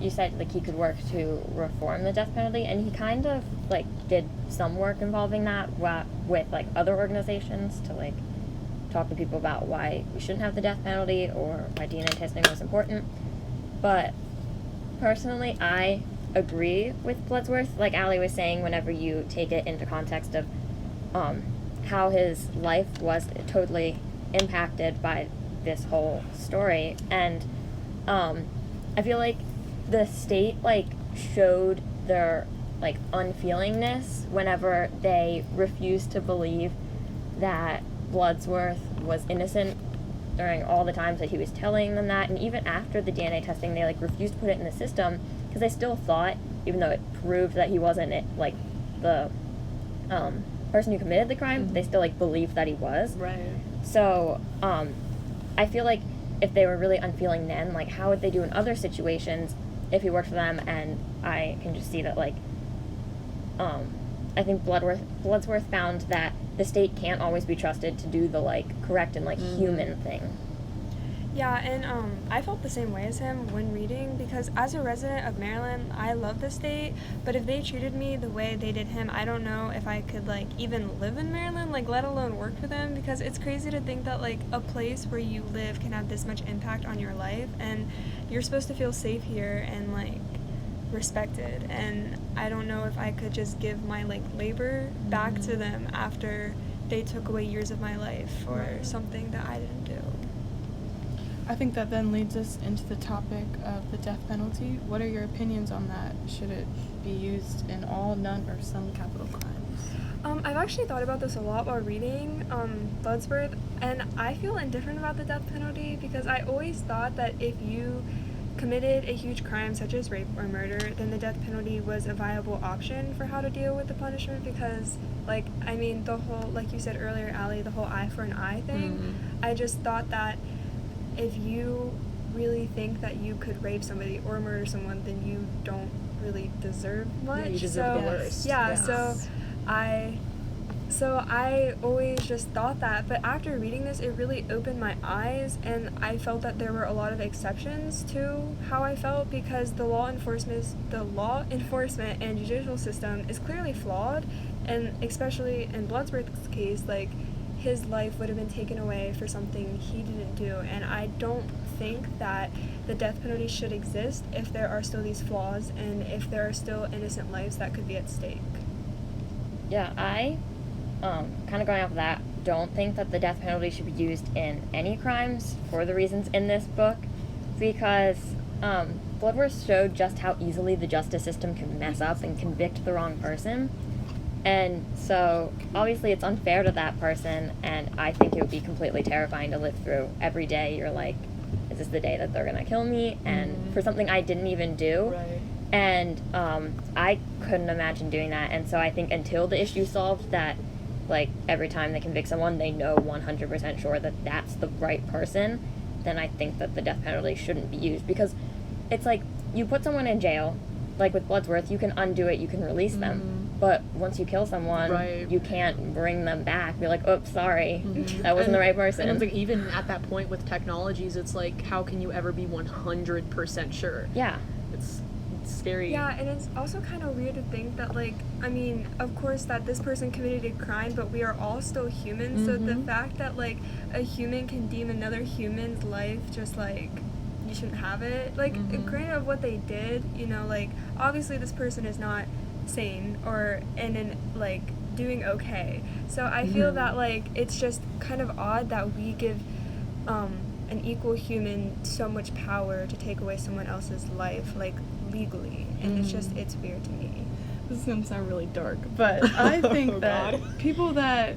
you said, like, he could work to reform the death penalty, and he kind of, like, did some work involving that with, like, other organizations to, like, talk to people about why we shouldn't have the death penalty or why DNA testing was important. But personally, I agree with Bloodsworth. Like Allie was saying, whenever you take it into context of how his life was totally impacted by this whole story. And I feel like the state, like, showed their, like, unfeelingness whenever they refused to believe that Bloodsworth was innocent during all the times that he was telling them that. And even after the DNA testing, they, like, refused to put it in the system because they still thought, even though it proved that he wasn't, like, the person who committed the crime, they still, like, believed that he was. Right. So I feel like if they were really unfeeling then, like, how would they do in other situations if he worked for them? And I can just see that, like, I think Bloodsworth found that the state can't always be trusted to do the, like, correct and, like, human thing. Yeah, and I felt the same way as him when reading, because as a resident of Maryland, I love the state, but if they treated me the way they did him, I don't know if I could, like, even live in Maryland, like, let alone work for them, because it's crazy to think that, like, a place where you live can have this much impact on your life, and you're supposed to feel safe here and, like, respected, and I don't know if I could just give my, like, labor back to them after they took away years of my life for something that I didn't do. I think that then leads us into the topic of the death penalty. What are your opinions on that? Should it be used in all, none, or some capital crimes? I've actually thought about this a lot while reading Bloodsworth, and I feel indifferent about the death penalty because I always thought that if you committed a huge crime such as rape or murder, then the death penalty was a viable option for how to deal with the punishment because, like, I mean, the whole, like you said earlier, Allie, the whole eye for an eye thing, I just thought that if you really think that you could rape somebody or murder someone, then you don't really deserve much. Yeah, you deserve the worst. Yeah, Yes. so I always just thought that, but after reading this, it really opened my eyes, and I felt that there were a lot of exceptions to how I felt because the law enforcement and judicial system is clearly flawed, and especially in Bloodsworth's case, like, his life would have been taken away for something he didn't do, and I don't think that the death penalty should exist if there are still these flaws and if there are still innocent lives that could be at stake. Yeah, I, kind of going off of that, don't think that the death penalty should be used in any crimes for the reasons in this book, because Bloodsworth showed just how easily the justice system can mess up and convict the wrong person. And so, obviously, it's unfair to that person, and I think it would be completely terrifying to live through. Every day you're like, is this the day that they're going to kill me? And for something I didn't even do. Right. And I couldn't imagine doing that. And so I think until the issue's solved that, like, every time they convict someone, they know 100% sure that that's the right person, then I think that the death penalty shouldn't be used. Because it's like, you put someone in jail, like with Bloodsworth, you can undo it, you can release them. But once you kill someone, you can't bring them back. Be like, oops, sorry, that wasn't the right person. And it's like, even at that point with technologies, it's like, how can you ever be 100% sure? Yeah. It's scary. Yeah, and it's also kind of weird to think that, like, I mean, of course that this person committed a crime, but we are all still humans, so the fact that, like, a human can deem another human's life just, like, you shouldn't have it, like, granted of what they did, you know, like, obviously this person is not sane or like doing okay, so I feel that, like, it's just kind of odd that we give an equal human so much power to take away someone else's life, like, legally, and it's weird to me. This is going to sound really dark, but I think that people that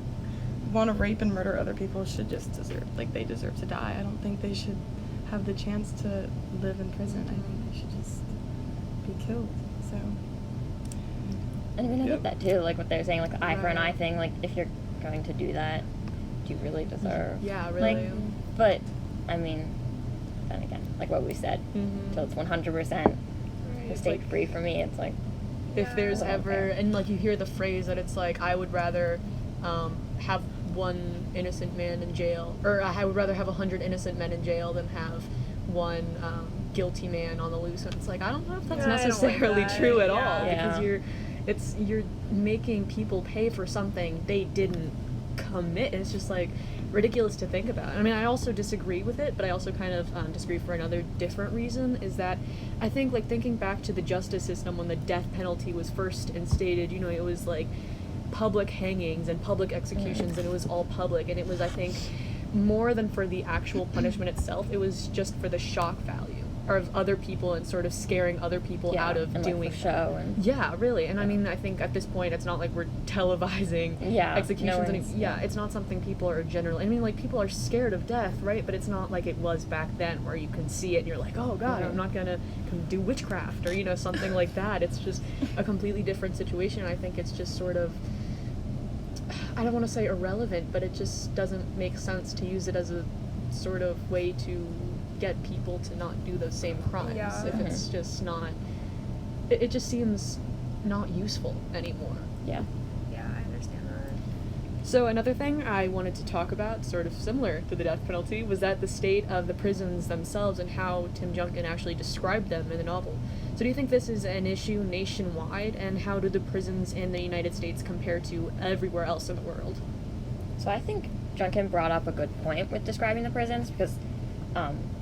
want to rape and murder other people should just they deserve to die. I don't think they should have the chance to live in prison. I think they should just be killed, so... And I mean, I get that too, like what they're saying, like the eye for an eye thing, like, if you're going to do that, do you really deserve? Yeah, really. Like, but, I mean, then again, like what we said, till it's 100% mistake-free for me, it's like... If there's ever, and like you hear the phrase that it's like, I would rather have one innocent man in jail, or I would rather have 100 innocent men in jail than have one guilty man on the loose, and it's like, I don't know if that's Yeah, I don't like necessarily that. true at Yeah. all, Yeah. because you're making people pay for something they didn't commit, and it's just like ridiculous to think about. I mean, I also disagree with it, but I also kind of disagree for another different reason, is that I think, like, thinking back to the justice system when the death penalty was first instated, you know, it was like public hangings and public executions, and it was all public, and it was, I think, more than for the actual punishment itself, it was just for the shock value of other people and sort of scaring other people out of and doing like for show and yeah, really. And I mean, I think at this point it's not like we're televising executions. It's not something people are generally, I mean, like, people are scared of death, right? But it's not like it was back then where you can see it and you're like, oh god, I'm not gonna do witchcraft or, you know, something like that. It's just a completely different situation. I think it's just sort of, I don't want to say irrelevant, but it just doesn't make sense to use it as a sort of way to get people to not do those same crimes. Yeah. If it's just not, it just seems not useful anymore. yeah. Yeah, I understand that. So another thing I wanted to talk about, sort of similar to the death penalty, was that the state of the prisons themselves and how Tim Junkin actually described them in the novel. So do you think this is an issue nationwide, and how do the prisons in the United States compare to everywhere else in the world? So I think Junkin brought up a good point with describing the prisons, because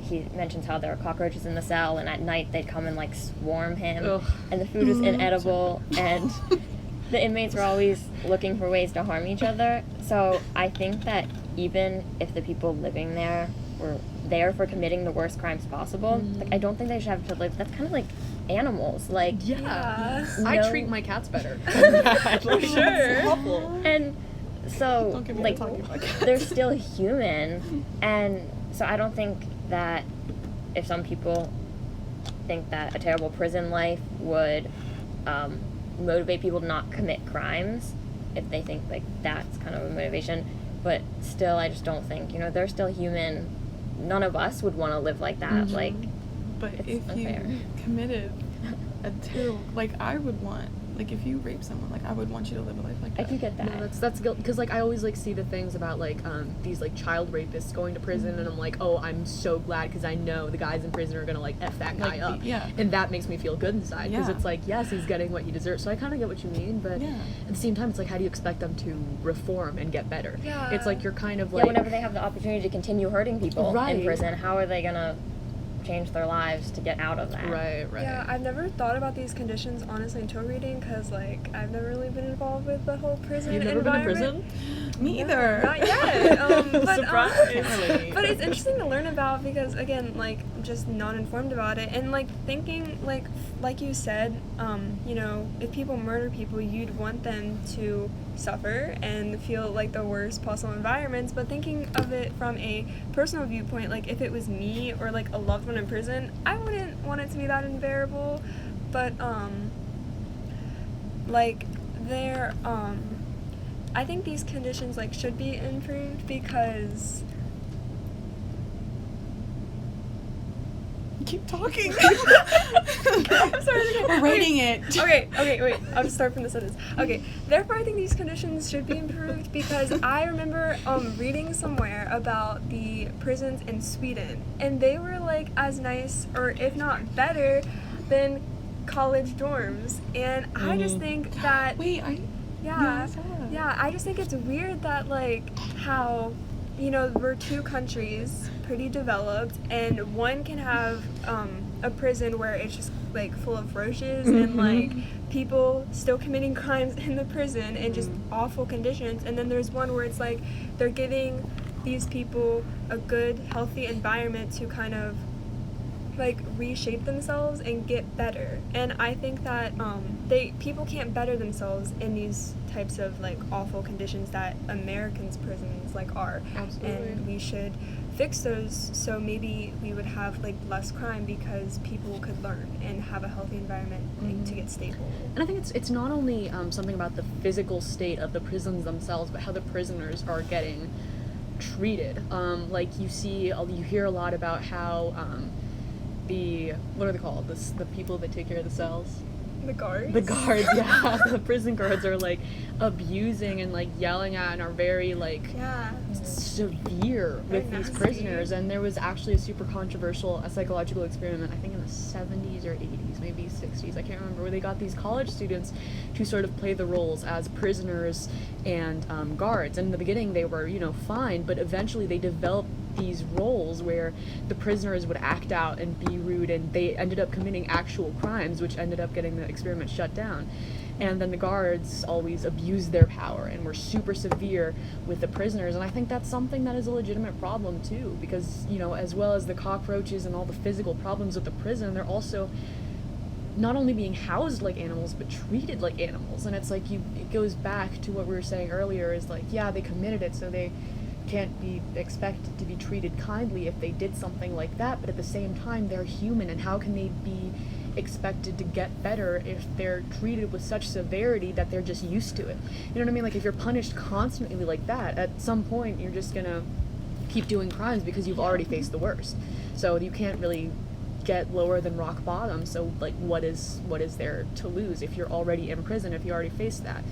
he mentions how there are cockroaches in the cell, and at night they'd come and like swarm him. Ugh. And the food was inedible, and the inmates were always looking for ways to harm each other. So I think that even if the people living there were there for committing the worst crimes possible, like, I don't think they should have to live. That's kind of like animals, like Yeah. I No. treat my cats better. For sure. It's awful. and so Don't get me like talking about cats. they're still human, and so I don't think that if some people think that a terrible prison life would motivate people to not commit crimes, if they think like that's kind of a motivation, but still I just don't think, you know, they're still human. None of us would want to live like that. Like, But it's if unfair. you committed a terrible, like, I would want, like, if you rape someone, like, I would want you to live a life like I that. can get that. No, that's guilt, because like I always like see the things about like these like child rapists going to prison, and I'm like, oh, I'm so glad, because I know the guys in prison are gonna like F that guy Like, up, yeah. and that makes me feel good inside, because Yeah. it's like, yes, he's getting what he deserves. So I kind of get what you mean, but Yeah. at the same time, it's like, how do you expect them to reform and get better? Yeah. It's like you're kind of Yeah, like, whenever they have the opportunity to continue hurting people Right. in prison, how are they gonna change their lives to get out of that? right. Yeah, I've never thought about these conditions honestly until reading, because like I've never really been involved with the whole prison You've never been in environment. prison? Me No, either. not yet. Surprise. But it's interesting to learn about, because again, like, just not informed about it, and like thinking like you said, you know, if people murder people, you'd want them to suffer and feel like the worst possible environments. But thinking of it from a personal viewpoint, like if it was me or like a loved one in prison, I wouldn't want it to be that unbearable. But like there I think these conditions like should be improved, because Keep talking. I'm sorry. We're rating it. Okay, wait. I'll just start from the sentence. Okay, therefore I think these conditions should be improved, because I remember reading somewhere about the prisons in Sweden, and they were like as nice, or if not better, than college dorms. And I just think that Wait, I yeah, saw that. yeah, I just think it's weird that like how, you know, we're two countries pretty developed, and one can have a prison where it's just like full of roaches and like people still committing crimes in the prison and just awful conditions, and then there's one where it's like they're giving these people a good healthy environment to kind of like reshape themselves and get better. And I think that people can't better themselves in these types of like awful conditions that Americans' prisons like are. Absolutely. And we should fix those, so maybe we would have like less crime, because people could learn and have a healthy environment like, to get stable. And I think it's not only something about the physical state of the prisons themselves, but how the prisoners are getting treated. Like you hear a lot about how what are they called? The people that take care of the cells. The guards? The guards, yeah. The prison guards are, like, abusing and, like, yelling at and are very, like, Yeah. severe with Very these nasty. prisoners. And there was actually a super controversial psychological experiment, I think in the 70s or 80s, maybe 60s, I can't remember, where they got these college students to sort of play the roles as prisoners and guards. And in the beginning they were, you know, fine, but eventually they developed these roles where the prisoners would act out and be rude, and they ended up committing actual crimes, which ended up getting the experiment shut down. And then the guards always abused their power and were super severe with the prisoners. And I think that's something that is a legitimate problem too, because, you know, as well as the cockroaches and all the physical problems with the prison, they're also not only being housed like animals, but treated like animals. And it's like, it goes back to what we were saying earlier, is like, yeah, they committed it, so they can't be expected to be treated kindly if they did something like that, but at the same time they're human, and how can they be expected to get better if they're treated with such severity that they're just used to it? You know what I mean? Like, if you're punished constantly like that, at some point you're just gonna keep doing crimes because you've already faced the worst. So you can't really get lower than rock bottom. So, like, what is there to lose if you're already in prison, if you already faced that?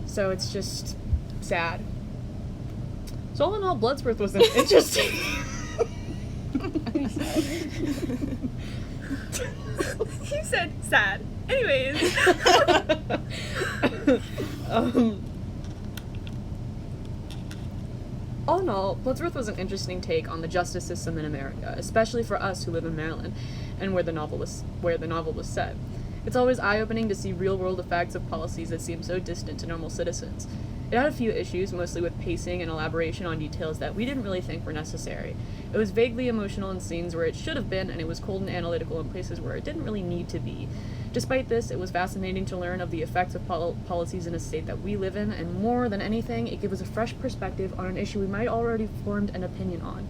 So it's just sad. So all in all, Bloodsworth was an interesting. You said sad. Anyways. All in all, Bloodsworth was an interesting take on the justice system in America, especially for us who live in Maryland, and where the novel was set. It's always eye-opening to see real-world effects of policies that seem so distant to normal citizens. It had a few issues, mostly with pacing and elaboration on details that we didn't really think were necessary. It was vaguely emotional in scenes where it should have been, and it was cold and analytical in places where it didn't really need to be. Despite this, it was fascinating to learn of the effects of policies in a state that we live in, and more than anything, it gave us a fresh perspective on an issue we might already formed an opinion on.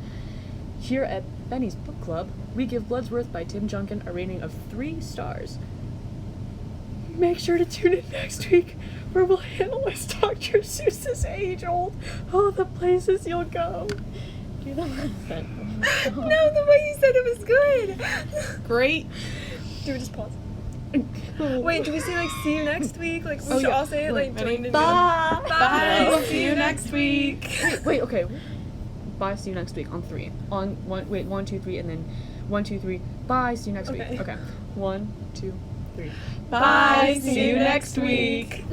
Here at Benny's Book Club, we give Bloodsworth by Tim Junkin a rating of 3 stars. Make sure to tune in next week, where we'll analyze Dr. Seuss's age-old "Oh, the places you'll go." Do the last sentence. No, the way you said it was good. Great. Do we just pause? Wait, do we say, like, see you next week? Like, we should yeah. all say it, like, Ready? joined in. Bye! Bye! Bye. See you next week. Wait, okay. Bye, see you next week on 3. On 1, 2, 3, and then 1, 2, 3. Bye, see you next Okay. week. Okay. 1, 2, 3. Bye. See you next week.